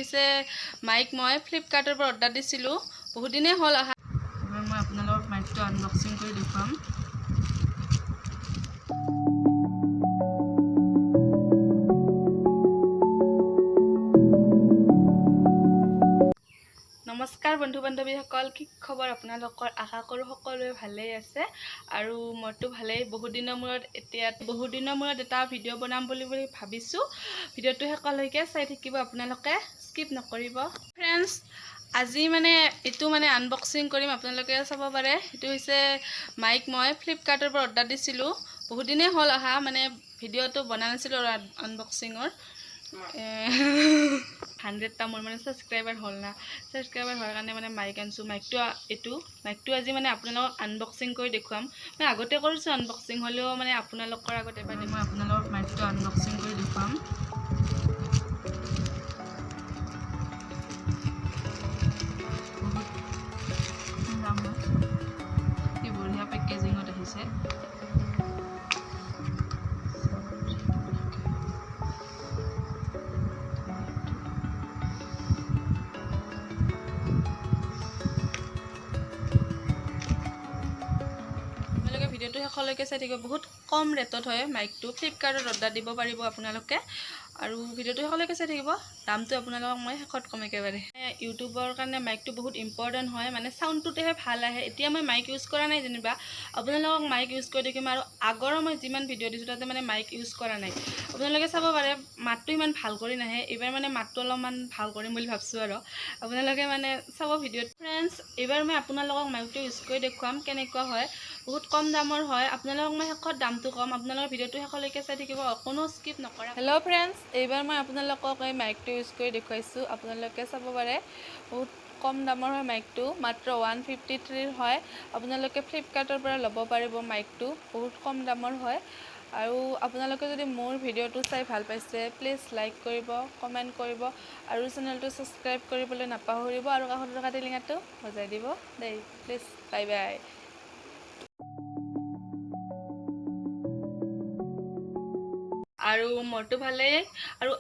হৈছে মাইক মই ফ্লিপকাৰ্টৰ পৰা অৰ্ডাৰ দিছিলোঁ বহুত দিনে হ'ল আহা। এবাৰ মই আপোনালোকক মাইকটো আনবক্সিং কৰি দেখুৱাম। নমস্কাৰ বন্ধু বান্ধৱীসকল, কি খবৰ আপোনালোকৰ? আশা কৰোঁ সকলোৱে ভালেই আছে আৰু মইতো ভালেই। বহুত দিনৰ মূৰত এটা ভিডিঅ' বনাম বুলি ভাবিছোঁ। ভিডিঅ'টো শেষলৈকে চাই থাকিব আপোনালোকে, স্কিপ নকৰিব। ফ্ৰেণ্ডছ, আজি এইটো আনবক্সিং কৰিম, আপোনালোকে চাব পাৰে। এইটো হৈছে মাইক মই ফ্লিপকাৰ্টৰ পৰা অৰ্ডাৰ দিছিলোঁ বহুত দিনে হ'ল অহা, ভিডিঅ'টো বনা নাছিলোঁ আৰু আনবক্সিঙৰ। 100টা মোৰ ছাবস্ক্ৰাইবাৰ হ'ল না, ছাবস্ক্ৰাইবাৰ হোৱাৰ কাৰণে মাইক আনিছোঁ। মাইকটো আজি আপোনালোকক আনবক্সিং কৰি দেখুৱাম। মই আগতে কৰিছোঁ আনবক্সিং, হ'লেও আপোনালোকৰ আগত এবাৰ মই আপোনালোকক মাইকটো আনবক্সিং কৰি দেখুৱাম। কি বঢ়িয়া পেকেজিঙত আহিছে। ভিডিঅ'টো শেষলৈকে চাই থাকিব। বহুত কম ৰেটত হয় মাইকটো, ফ্লিপকাৰ্টত অৰ্ডাৰ দিব পাৰিব আপোনালোকে। আৰু ভিডিঅ'টো শেষলৈকে চাই থাকিব। দামটো আপোনালোকক মই শেষত কম একেবাৰে। ইউটিউবৰ কাৰণে মাইকটো বহুত ইম্পৰ্টেণ্ট হয়, চাউণ্ডটোতেহে ভাল আহে। এতিয়া মই মাইক ইউজ কৰা নাই যেনিবা, আপোনালোকক মাইক ইউজ কৰি দেখিম। আৰু আগৰ মই যিমান ভিডিঅ' দিছোঁ তাতে মাইক ইউজ কৰা নাই। আপোনালোকে চাব পাৰে মাতটো ইমান ভাল কৰি নাহে। এইবাৰ মাতটো অলপমান ভাল কৰিম বুলি ভাবিছোঁ আৰু আপোনালোকে চাব ভিডিঅ'ত। ফ্ৰেণ্ডছ, এইবাৰ মই আপোনালোকক মাইকটো ইউজ কৰি দেখুৱাম কেনেকুৱা হয়। বহুত কম দামৰ হয়। আপোনালোকক মই শেষত দামটো কম, আপোনালোকৰ ভিডিঅ'টো শেষলৈকে চাই থাকিব, কোনো স্কিপ নকৰা। হেল্ল' ফ্ৰেণ্ডছ, এইবাৰ মই আপোনালোকক এই মাইকটো ইউজ কৰি দেখুৱাইছোঁ। আপোনালোকে চাব পাৰে বহুত কম দামৰ হয় মাইকটো, মাত্ৰ 153 হয়। আপোনালোকে ফ্লিপকাৰ্টৰ পৰা ল'ব পাৰিব মাইকটো, বহুত কম দামৰ হয়। আৰু আপোনালোকে যদি মোৰ ভিডিঅ'টো চাই ভাল পাইছে, প্লিজ লাইক কৰিব, কমেণ্ট কৰিব আৰু চেনেলটো ছাবস্ক্ৰাইব কৰিবলৈ নাপাহৰিব। আৰু কাষত থকা টিলিঙাটো বজাই দিব দেই, প্লিজ। Bye bye. আৰু মোৰতো ভালেই। আৰু